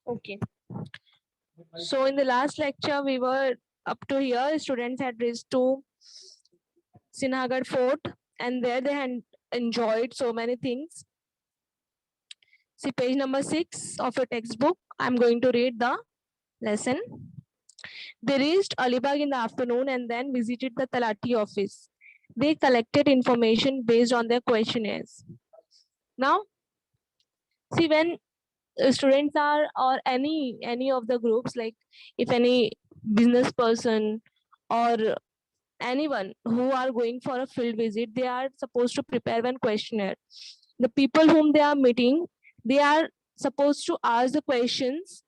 Okay. So in the last lecture, we were up to here. Students had reached to Sinhagad Fort, and there they had enjoyed so many things. See page number 6 of your textbook. I'm going to read the lesson. They reached Alibag in the afternoon and then visited the Talati office. They collected information based on their questionnaires. Now, see when students are or any of the groups, like if any business person or anyone who are going for a field visit, they are supposed to prepare one questionnaire. The people whom they are meeting, they are supposed to ask the questions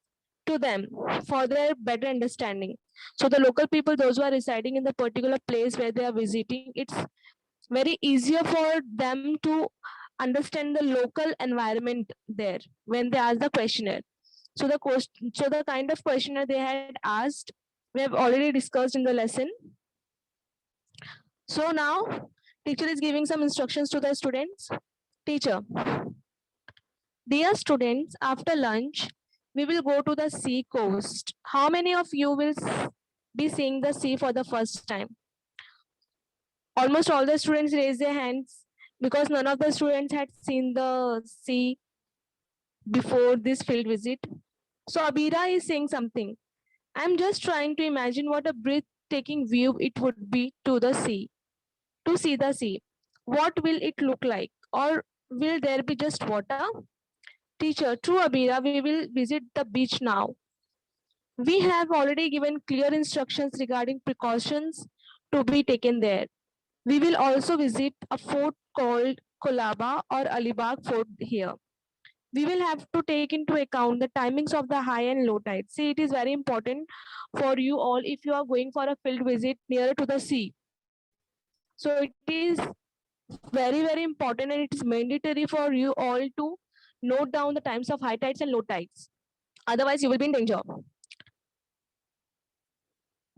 to them for their better understanding. So the local people, those who are residing in the particular place where they are visiting, it's very easier for them to understand the local environment there when they ask the questionnaire. So the kind of questionnaire they had asked, we have already discussed in the lesson. So now teacher is giving some instructions to the students. Teacher, dear students, after lunch, we will go to the sea coast. How many of you will be seeing the sea for the first time? Almost all the students raised their hands because none of the students had seen the sea before this field visit. So Abira is saying something. I'm just trying to imagine what a breathtaking view it would be to the sea, to see the sea. What will it look like? Or will there be just water? Teacher, true Abira, we will visit the beach now. We have already given clear instructions regarding precautions to be taken there. We will also visit a fort called Kolaba or Alibag Fort here. We will have to take into account the timings of the high and low tide. See, it is very important for you all if you are going for a field visit nearer to the sea. So it is very important, and it is mandatory for you all to note down the times of high tides and low tides. Otherwise, you will be in danger.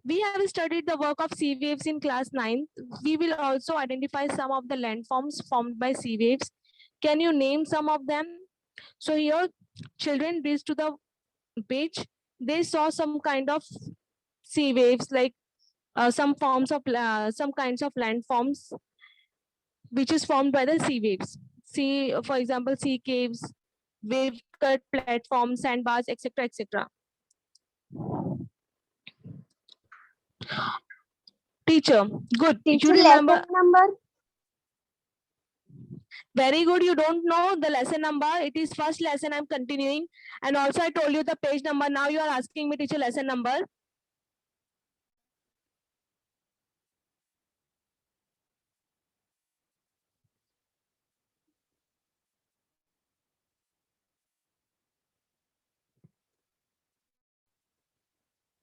We have studied the work of sea waves in class 9. We will also identify some of the landforms formed by sea waves. Can you name some of them? So here, children reached to the beach. They saw some kind of sea waves, like some kinds of landforms, which is formed by the sea waves. See, for example, sea caves, wave cut platforms, sandbars, etc., etc. Teacher, good. Teacher, You remember. lesson number? Very good. You don't know the lesson number. It is first lesson I'm continuing. And also I told you the page number. Now you are asking me, teacher, lesson number.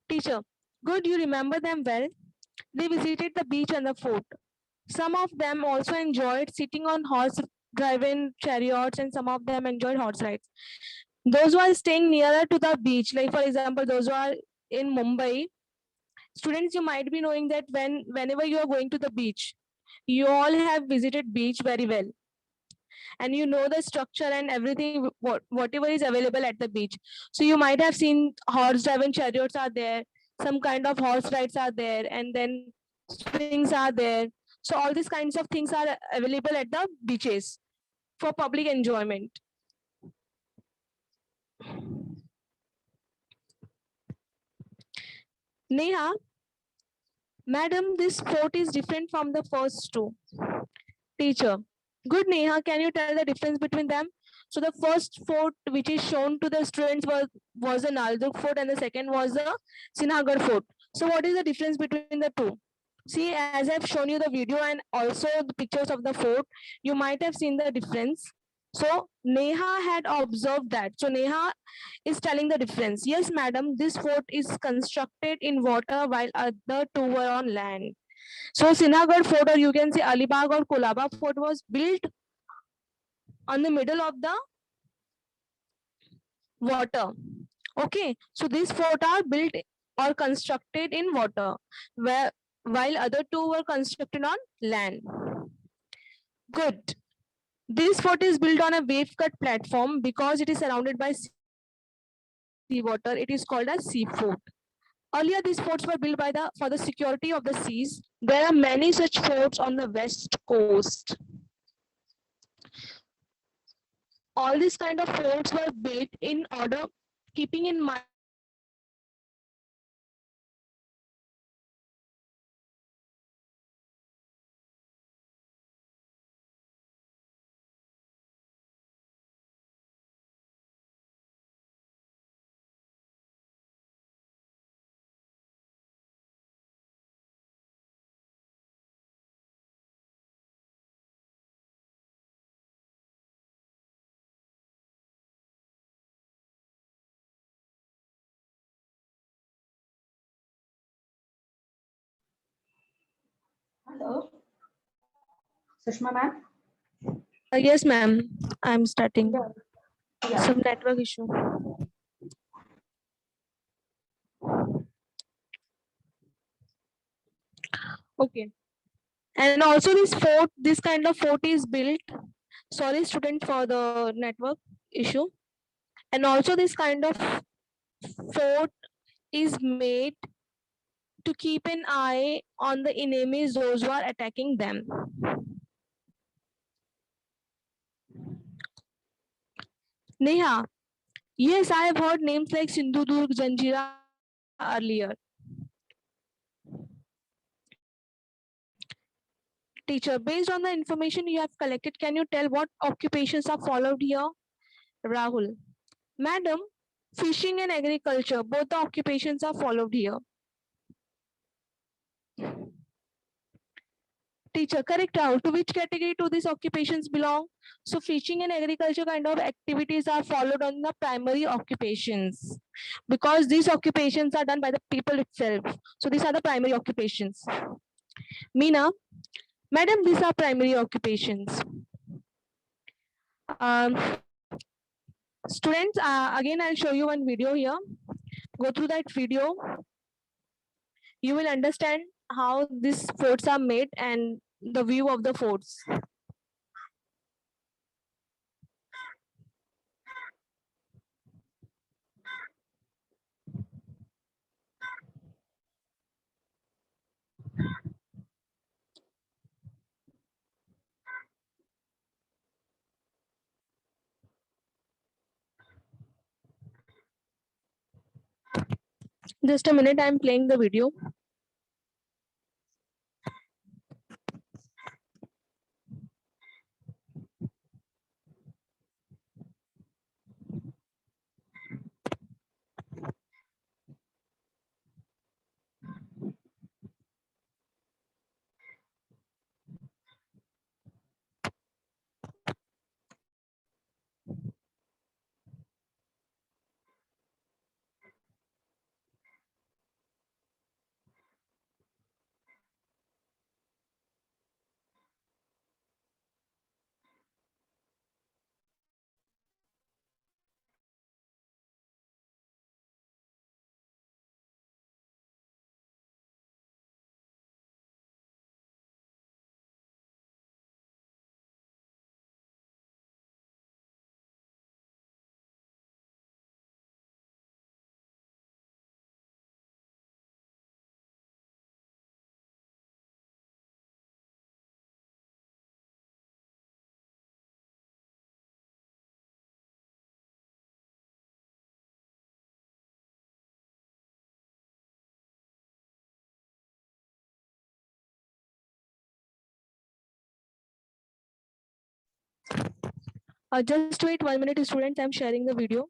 Teacher, good. You remember them well. They visited the beach and the fort. Some of them also enjoyed sitting on horse-driven chariots, and some of them enjoyed horse rides. Those who are staying nearer to the beach, like for example, those who are in Mumbai, students, you might be knowing that whenever you are going to the beach, you all have visited beach very well, and you know the structure and everything, whatever is available at the beach. So you might have seen horse-driven chariots are there, some kind of horse rides are there, and then swings are there. So all these kinds of things are available at the beaches for public enjoyment. Neha, madam, this fort is different from the first two. Teacher, good Neha, can you tell the difference between them? So the first fort which is shown to the students was the Nalduk fort, and the second was the Sinhagar fort. So what is the difference between the two? See, as I've shown you the video and also the pictures of the fort, you might have seen the difference. So Neha had observed that. So Neha is telling the difference. Yes, madam, this fort is constructed in water while other two were on land. So Sinhagad fort, or you can say Alibag or Kolaba fort, was built on the middle of the water. Okay, so these fort are built or constructed in water, where while other two were constructed on land. Good. This fort is built on a wave-cut platform because it is surrounded by seawater. It is called a sea fort. Earlier, these forts were built for the security of the seas. There are many such forts on the west coast. All these kind of forts were built in order, keeping in mind Hello, Sushma ma'am. yes, ma'am. I'm starting. Yeah. Some network issue. Okay. And also this kind of fort is built. Sorry, student, for the network issue. And also this kind of fort is made to keep an eye on the enemies, those who are attacking them. Neha, yes, I have heard names like Sindhudurg, Janjira earlier. Teacher, based on the information you have collected, can you tell what occupations are followed here? Rahul, madam, fishing and agriculture, both the occupations are followed here. Teacher, correct, Rahul. To which category do these occupations belong? So fishing and agriculture kind of activities are followed on the primary occupations because these occupations are done by the people itself. So these are the primary occupations. Meena, madam, these are primary occupations. Um, Students, again, I'll show you one video here. Go through that video. You will understand how these forts are made and the view of the forts. Just a minute, I'm playing the video. Just wait 1 minute, students. I'm sharing the video.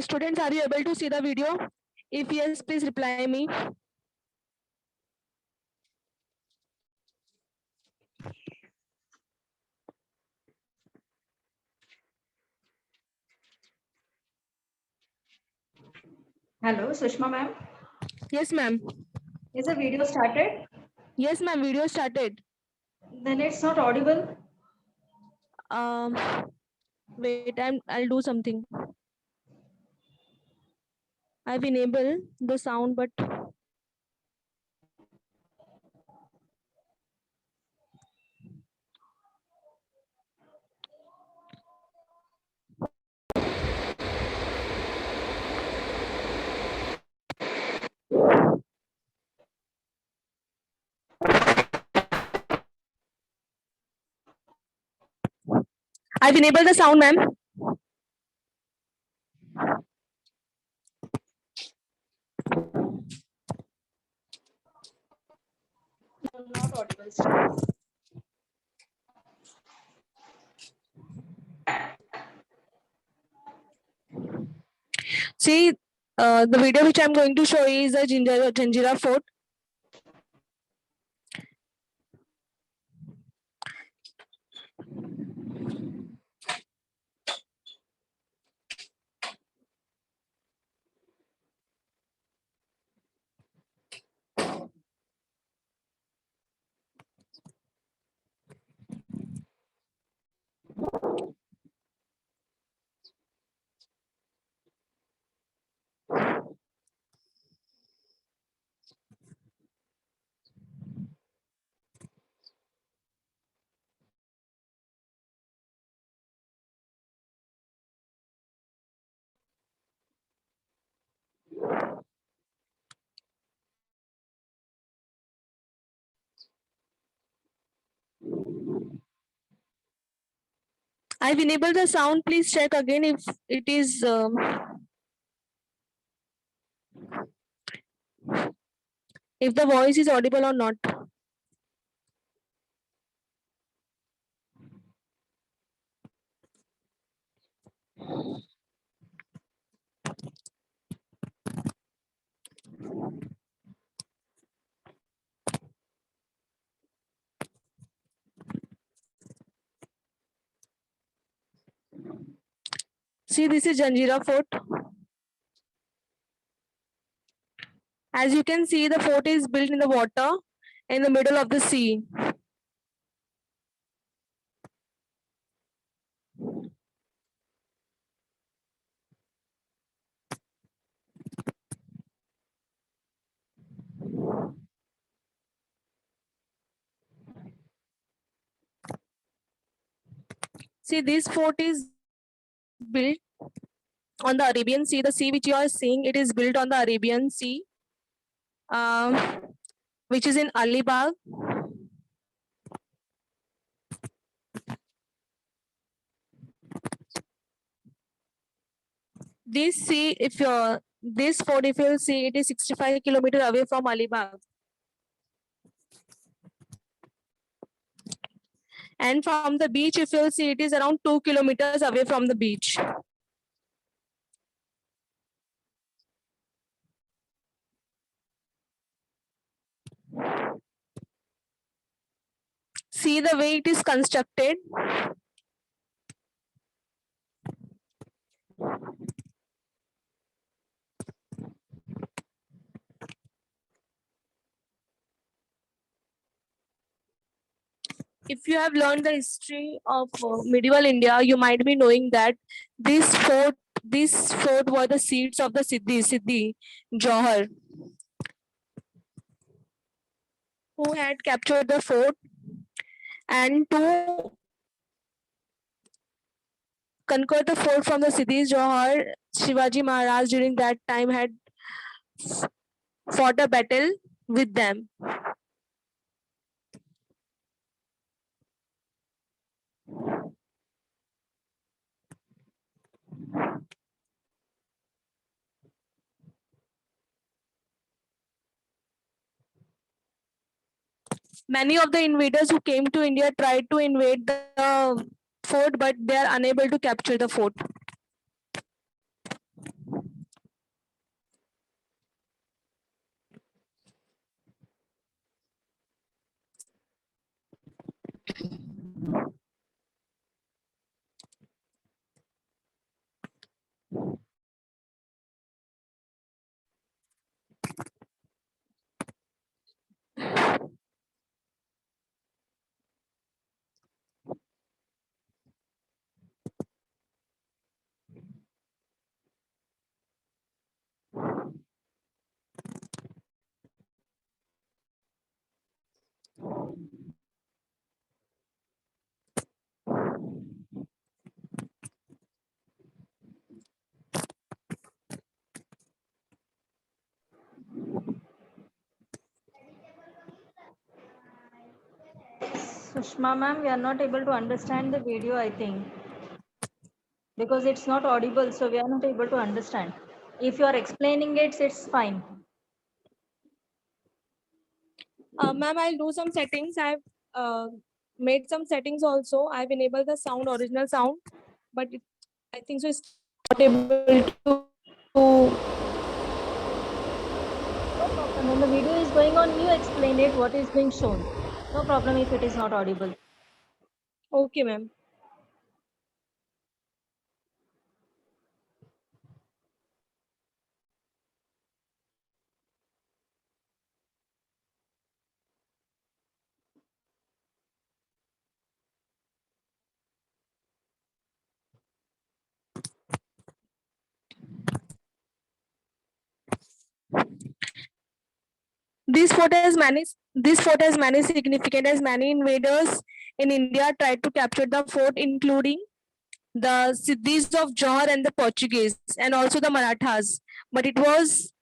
Students, are you able to see the video? If yes, please reply me. Hello, Sushma ma'am. Yes, ma'am. Is the video started? Yes, ma'am. Video started. Then it's not audible. Um, wait, I'll do something. I've enabled the sound, but I've enabled the sound, ma'am. No, not audible still. See, the video which I'm going to show is the Janjira Fort. I've enabled the sound. Please check again if it is if the voice is audible or not. See, this is Janjira Fort. As you can see, the fort is built in the water in the middle of the sea. See, this fort is built on the Arabian Sea. The sea which you are seeing, it is built on the Arabian Sea, which is in Alibag. This sea, if you're this fort, if you'll see, it is 65 kilometers away from Alibag. And from the beach, if you'll see, it is around 2 kilometers away from the beach. See the way it is constructed. If you have learned the history of medieval India, you might be knowing that this fort were the seats of the Siddhi Johar, who had captured the fort, and to conquer the fort from the Siddhi Johar, Shivaji Maharaj during that time had fought a battle with them. Many of the invaders who came to India tried to invade the fort, but they are unable to capture the fort. Sushma ma'am, we are not able to understand the video, I think, because it's not audible, so we are not able to understand. If you are explaining it, it's fine. Ma'am, I'll do some settings. I've made some settings also. I've enabled the sound, original sound, but I think so it's not able to. No problem. When the video is going on, you explain it, what is being shown. No problem if it is not audible. Okay, ma'am. This photo has many significant as many invaders in India tried to capture the fort, including the Siddhis of Johor and the Portuguese, and also the Marathas. But it was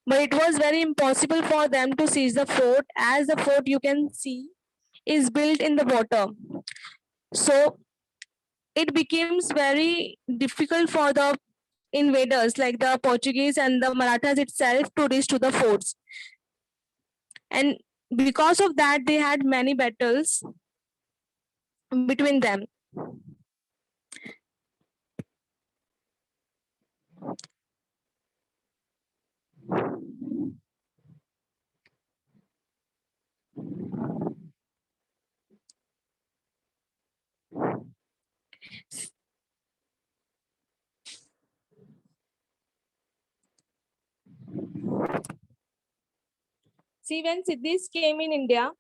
very impossible for them to seize the fort, as the fort you can see is built in the water. So it becomes very difficult for the invaders like the Portuguese and the Marathas itself to reach to the forts. And because of that, they had many battles between them. See, when Siddhis came in India,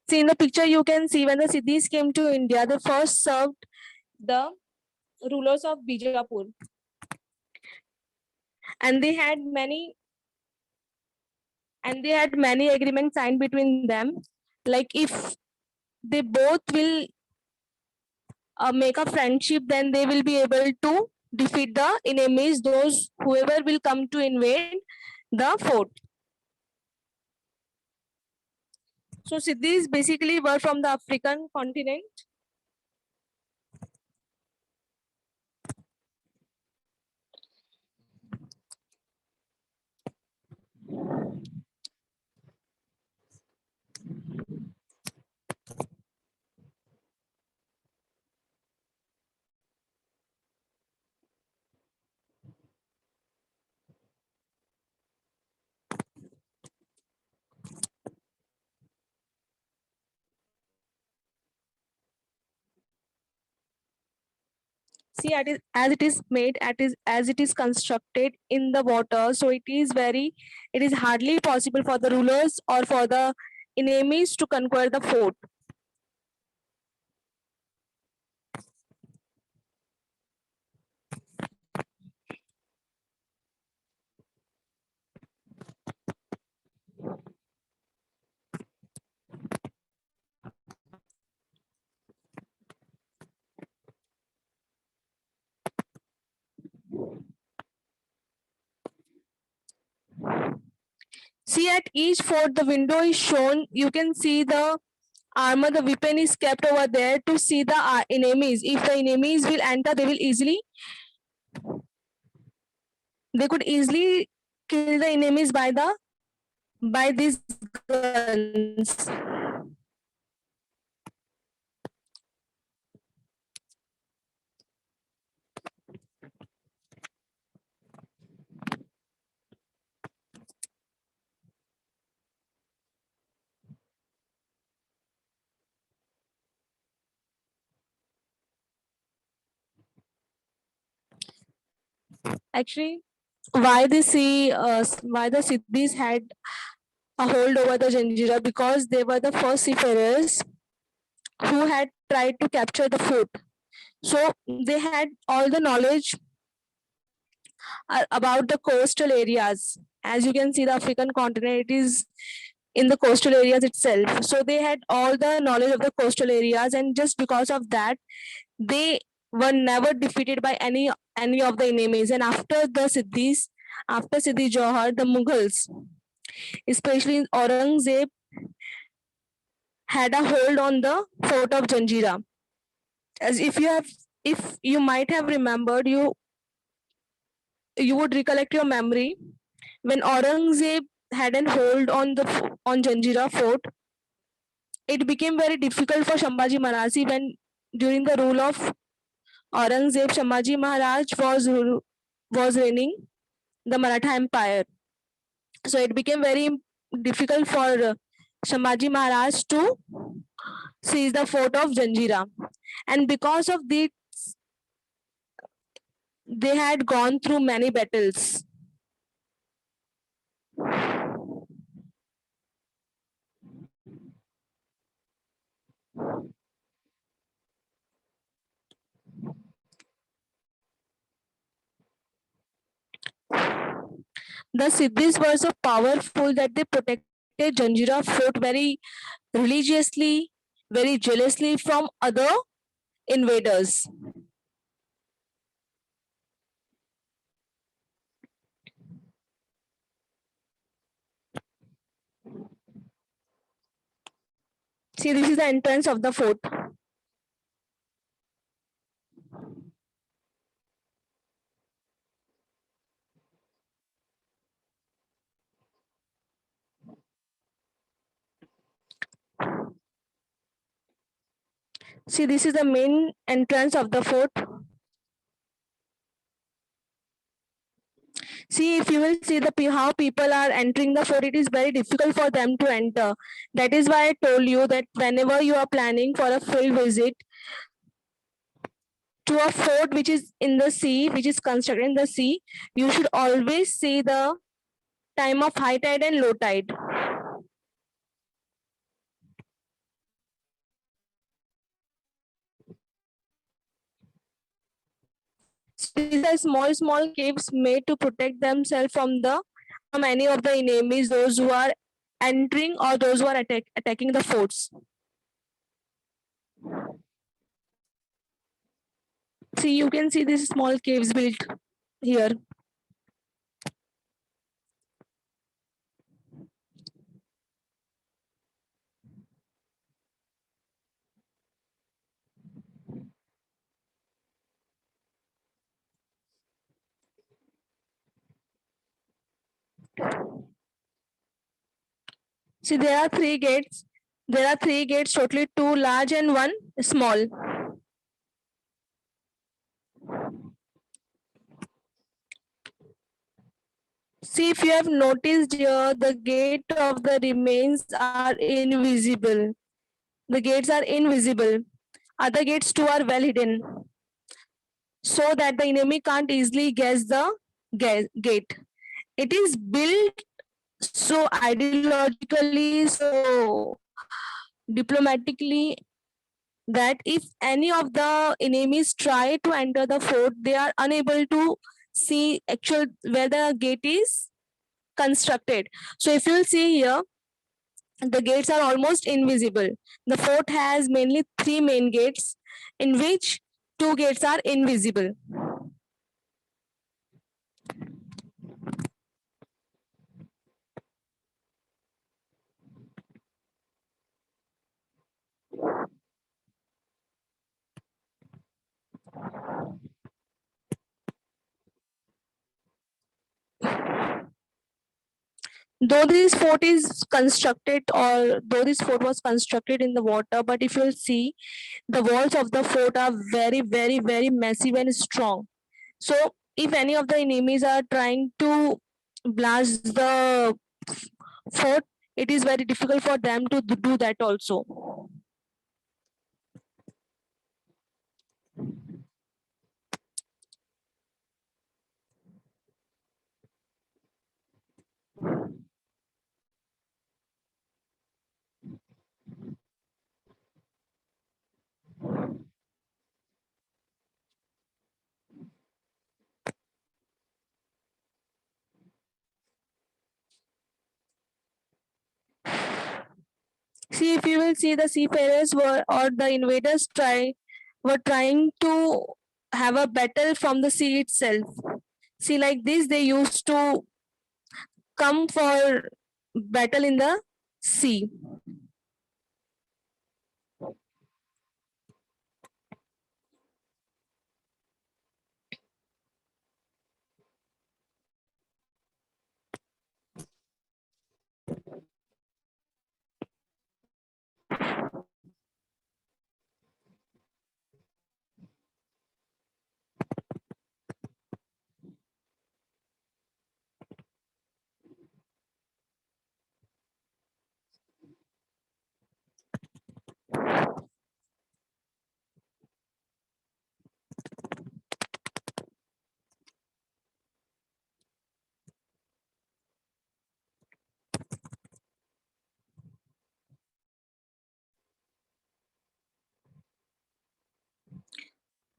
see in the picture you can see when the Siddhis came to India, they first served the rulers of Bijapur. And they had many agreements signed between them. Like if they both will make a friendship, then they will be able to defeat the enemies, those whoever will come to invade the fort. So Siddhis basically were from the African continent. See, as it is made, as it is constructed in the water, so it is hardly possible for the rulers or for the enemies to conquer the fort. See, at each fort, the window is shown. You can see the armor, the weapon is kept over there to see the enemies. If the enemies will enter, they could easily kill the enemies by these guns. Actually, why the Siddhis had a hold over the Janjira, because they were the first seafarers who had tried to capture the fort. So they had all the knowledge about the coastal areas. As you can see, the African continent, it is in the coastal areas itself. So they had all the knowledge of the coastal areas, and just because of that, they were never defeated by any of the enemies. And after Siddhi Johar, the Mughals, especially Aurangzeb, had a hold on the fort of Janjira. As if you might have remembered, you would recollect your memory when Aurangzeb had a hold on on Janjira fort. It became very difficult for Shambhaji Maharaj when during the rule of Aurangzeb, Shambhaji Maharaj was reigning the Maratha Empire. So it became very difficult for Shambhaji Maharaj to seize the fort of Janjira. And because of this, they had gone through many battles. The Siddhis were so powerful that they protected Janjira fort very religiously, very jealously from other invaders. See, this is the entrance of the fort. See, this is the main entrance of the fort. See, if you will see how people are entering the fort, it is very difficult for them to enter. That is why I told you that whenever you are planning for a field visit to a fort which is in the sea, which is constructed in the sea, you should always see the time of high tide and low tide. These are small caves made to protect themselves from any of the enemies, those who are entering or those who are attacking the forts. See, you can see these small caves built here. See, there are three gates. There are three gates, totally two large and one small. See, if you have noticed here, the gate of the remains are invisible. The gates are invisible. Other gates too are well hidden, so that the enemy can't easily guess the gate. It is built so ideologically, so diplomatically, that if any of the enemies try to enter the fort, they are unable to see actual where the gate is constructed. So if you'll see here, the gates are almost invisible. The fort has mainly three main gates, in which two gates are invisible. Though this fort is constructed, or though this fort was constructed in the water, but if you'll see, the walls of the fort are very massive and strong. So if any of the enemies are trying to blast the fort, it is very difficult for them to do that also. See, if you will see, the seafarers or the invaders were trying to have a battle from the sea itself. See, like this, they used to come for battle in the sea.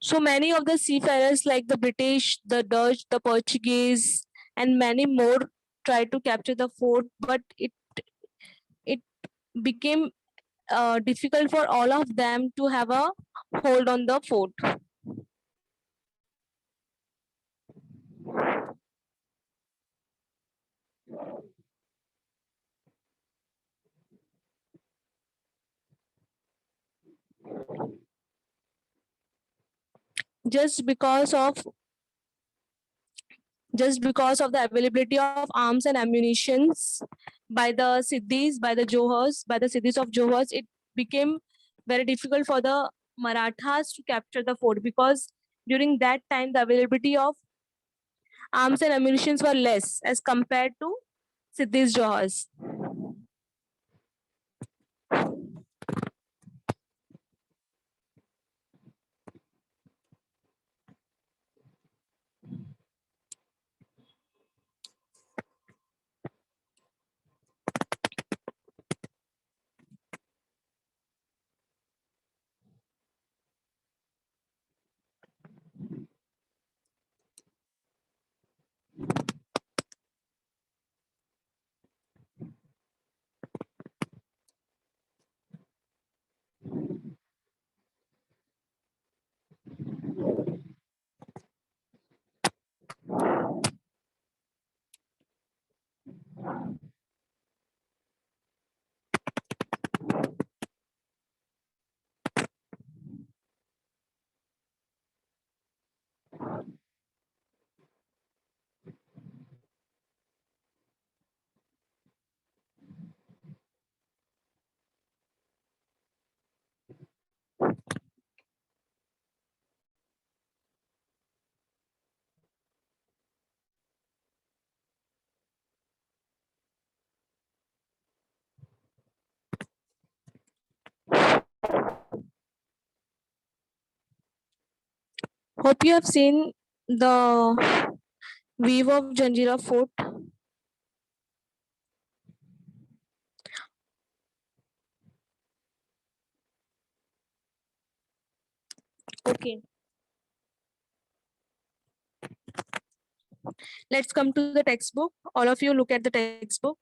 So many of the seafarers like the British, the Dutch, the Portuguese, and many more tried to capture the fort, but it became difficult for all of them to have a hold on the fort. Just because of the availability of arms and ammunitions by the Siddhis, by the Johars, by the Siddhis of Johars, it became very difficult for the Marathas to capture the fort because during that time the availability of arms and ammunitions were less as compared to Siddhis Johars. Hope you have seen the view of Janjira Fort. Okay. Let's come to the textbook. All of you look at the textbook.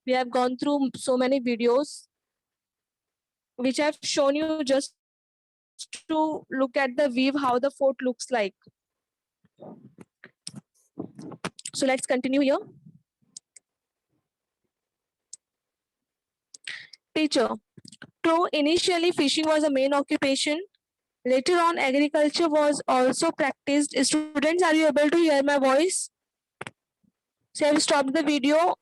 We have gone through so many videos which I've shown you just to look at the view, how the fort looks like. So let's continue here. Teacher, though initially fishing was a main occupation, later on agriculture was also practiced. Students, are you able to hear my voice? So I've stopped the video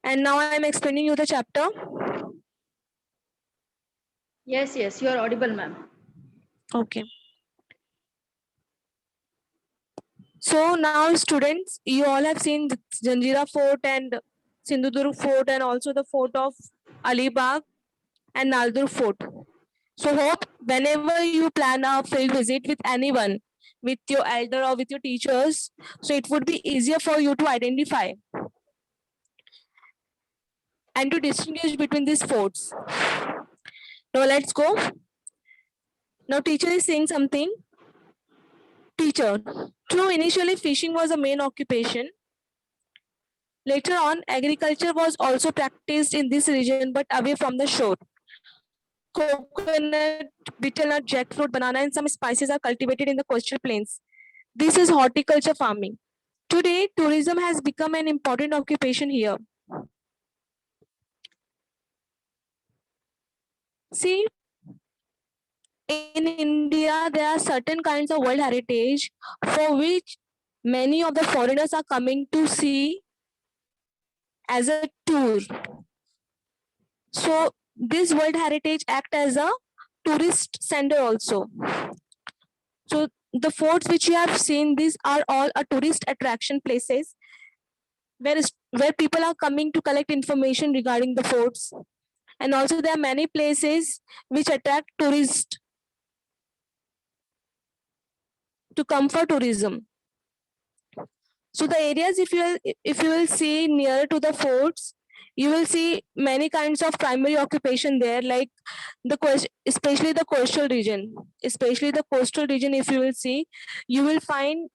and now I'm explaining you the chapter. Yes, you are audible, ma'am. Okay. So now students, you all have seen the Janjira Fort and Sindhudurg Fort and also the fort of Alibag and Naldur Fort. So hope whenever you plan a field visit with anyone, with your elder or with your teachers, so it would be easier for you to identify and to distinguish between these forts. Now let's go. Now teacher is saying something. Teacher, true, initially fishing was a main occupation. Later on, agriculture was also practiced in this region but away from the shore. Coconut, betel nut, jackfruit, banana, and some spices are cultivated in the coastal plains. This is horticulture farming. Today, tourism has become an important occupation here. See, in India, there are certain kinds of world heritage for which many of the foreigners are coming to see as a tour. So this World Heritage act as a tourist center also. So the forts which you have seen, these are all a tourist attraction places where people are coming to collect information regarding the forts. And also there are many places which attract tourists to come for tourism. So the areas if you will see nearer to the forts, you will see many kinds of primary occupation there, like especially the coastal region. Especially the coastal region, if you will see, you will find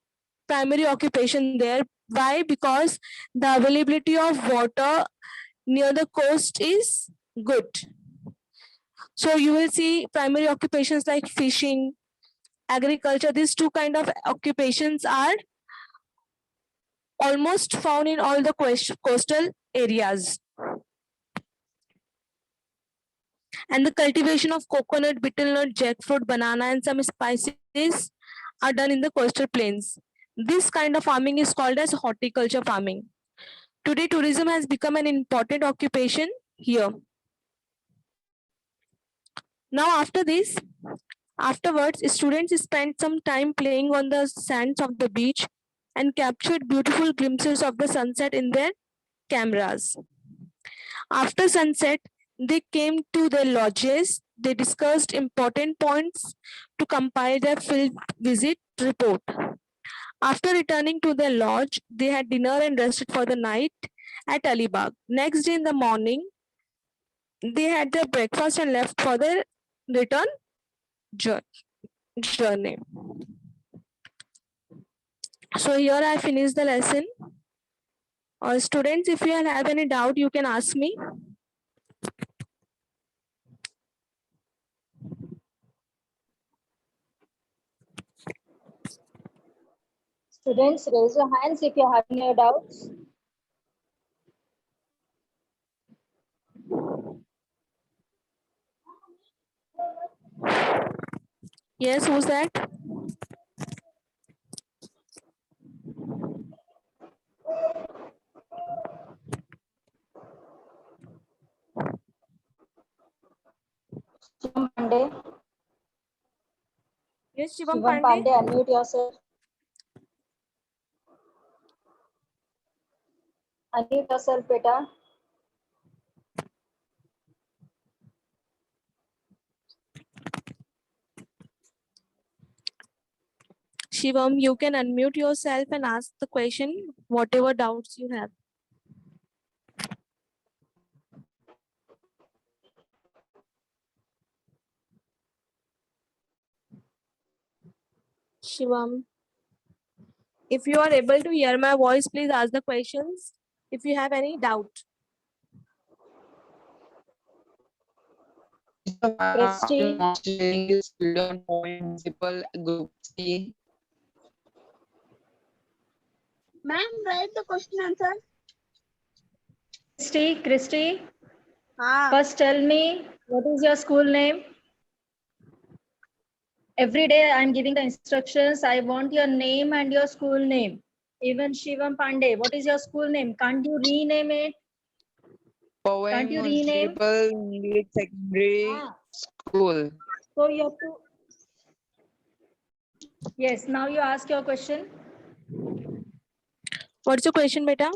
primary occupation there. Why? Because the availability of water near the coast is good. So you will see primary occupations like fishing, agriculture. These two kind of occupations are almost found in all the coastal areas. And the cultivation of coconut, betel nut, jackfruit, banana, and some spices are done in the coastal plains. This kind of farming is called as horticulture farming. Today, tourism has become an important occupation here. Now, afterwards, students spent some time playing on the sands of the beach and captured beautiful glimpses of the sunset in their cameras. After sunset, they came to their lodges. They discussed important points to compile their field visit report. After returning to their lodge, they had dinner and rested for the night at Alibag. Next day in the morning, they had their breakfast and left for their return journey. So here I finished the lesson. Students, if you have any doubt, you can ask me. Students, raise your hands if you have any doubts. Yes, who's that? Shivam Pandey. Yes, Shivam Shivam Pandey. Pandey, unmute yourself. Unmute yourself, beta. Shivam, you can unmute yourself and ask the question, whatever doubts you have. Shivam, if you are able to hear my voice, please ask the questions if you have any doubt. Christy. Sharing this video on municipal group C. Ma'am, write the question answer. Christy, first tell me, what is your school name? Every day I'm giving the instructions. I want your name and your school name. Even Shivam Pandey, what is your school name? Can't you rename it? Powai Can't you rename? Municipal English Secondary School. So you have to. Yes, now you ask your question. What's your question, beta?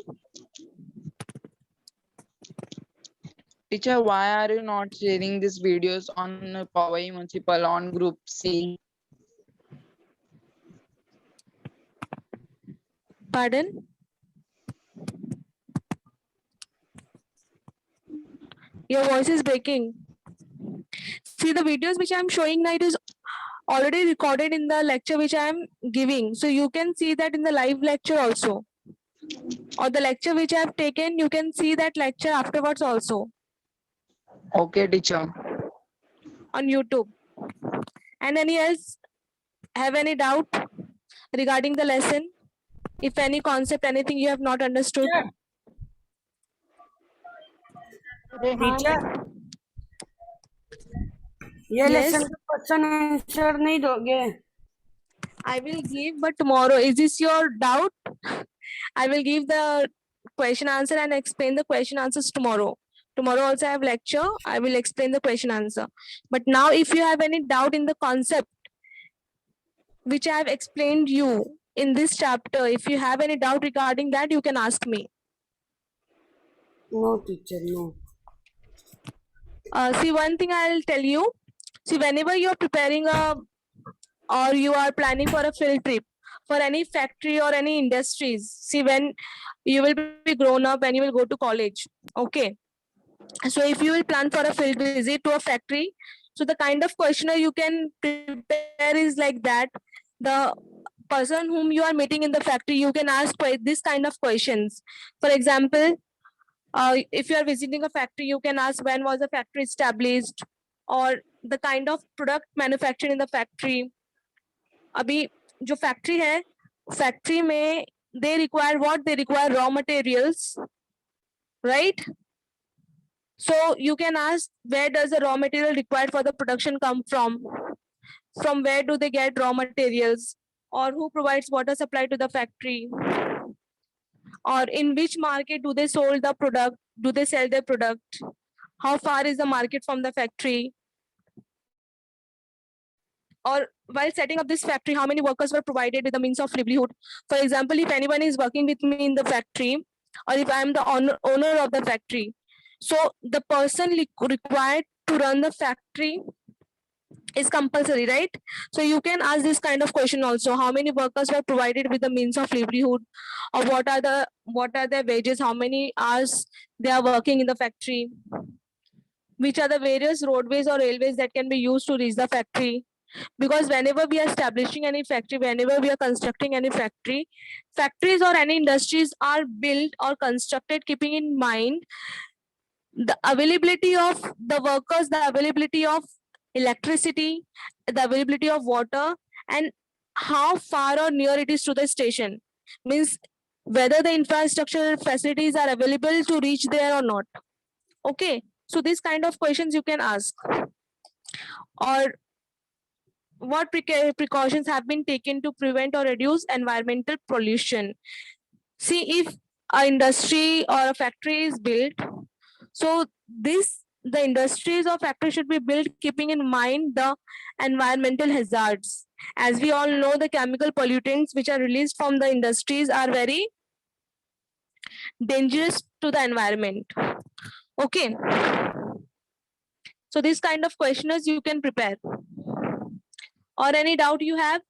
Teacher, why are you not sharing these videos on Powai Municipal on Group C? Pardon? Your voice is breaking. See, the videos which I'm showing now, it is already recorded in the lecture which I am giving. So you can see that in the live lecture also. Or the lecture which I have taken, you can see that lecture afterwards also Okay, teacher. on YouTube. And any else have any doubt regarding the lesson? If any concept, anything you have not understood? Teacher ये Yes. Lesson का question answer नहीं दोगे? I will give, but tomorrow. Is this your doubt? I will give the question answer and explain the question answers tomorrow. Tomorrow also I have lecture. I will explain the question answer. But now if you have any doubt in the concept which I have explained you in this chapter, if you have any doubt regarding that, you can ask me. No, teacher, no. See, one thing I'll tell you. See, whenever you're preparing or you are planning for a field trip, for any factory or any industries. See, when you will be grown up and you will go to college, okay? So if you will plan for a field visit to a factory, so the kind of questionnaire you can prepare is like that. The person whom you are meeting in the factory, you can ask this kind of questions. For example, if you are visiting a factory, you can ask when was the factory established, or the kind of product manufactured in the factory. अभी जो factory है, factory में they require what? They require raw materials, right? So you can ask, where does the raw material required for the production come from? From where do they get raw materials? Or who provides water supply to the factory? Or in which market do they sold the product? Do they sell their product? How far is the market from the factory? Or while setting up this factory, how many workers were provided with the means of livelihood? For example, if anyone is working with me in the factory, or if I am the owner of the factory, so the person required to run the factory is compulsory, right? So you can ask this kind of question also: how many workers were provided with the means of livelihood, or what are their wages, how many hours they are working in the factory, which are the various roadways or railways that can be used to reach the factory. Because whenever we are establishing any factory, whenever we are constructing any factory, factories or any industries are built or constructed keeping in mind the availability of the workers, the availability of electricity, the availability of water, and how far or near it is to the station. Means whether the infrastructure facilities are available to reach there or not. Okay, so these kind of questions you can ask. Or what precautions have been taken to prevent or reduce environmental pollution? See, if a industry or a factory is built, so the industries or factories should be built keeping in mind the environmental hazards. As we all know, the chemical pollutants which are released from the industries are very dangerous to the environment. Okay. So this kind of questionnaires you can prepare. Or any doubt you have?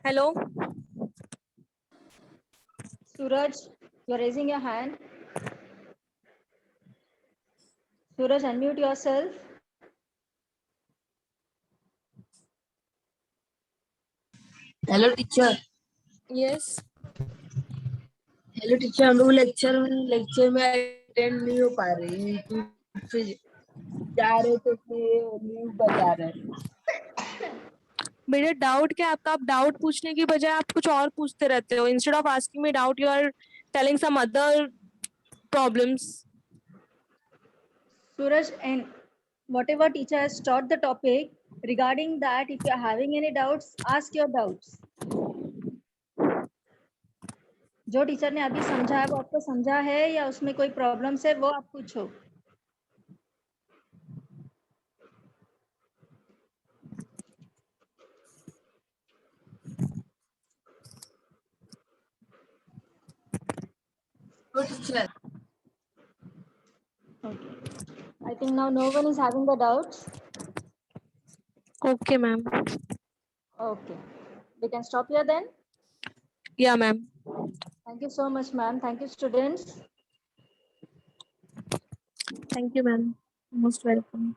Hello? Suraj, you're raising your hand. Suraj, unmute yourself. Hello teacher Yes. Hello teacher हम लोग lecture में attend नहीं हो पा रहे हैं फिर जा रहे तो फिर न्यूज बता रहे हैं बेटा डाउट क्या आपका? आप डाउट पूछने की बजाय आप कुछ और पूछते रहते हो. Instead of asking me doubt, you are telling some other problems. Suraj, and whatever teacher has taught the topic, regarding that, if you are having any doubts, ask your doubts. जो टीचर ने अभी समझा है वो आपको समझा है या उसमें कोई प्रॉब्लम्स है वो आप पूछो. Teacher Okay. I think now no one is having the doubts. Okay, ma'am. Okay. We can stop here then. Yeah, ma'am. Thank you so much, ma'am. Thank you, students. Thank you, ma'am. Most welcome.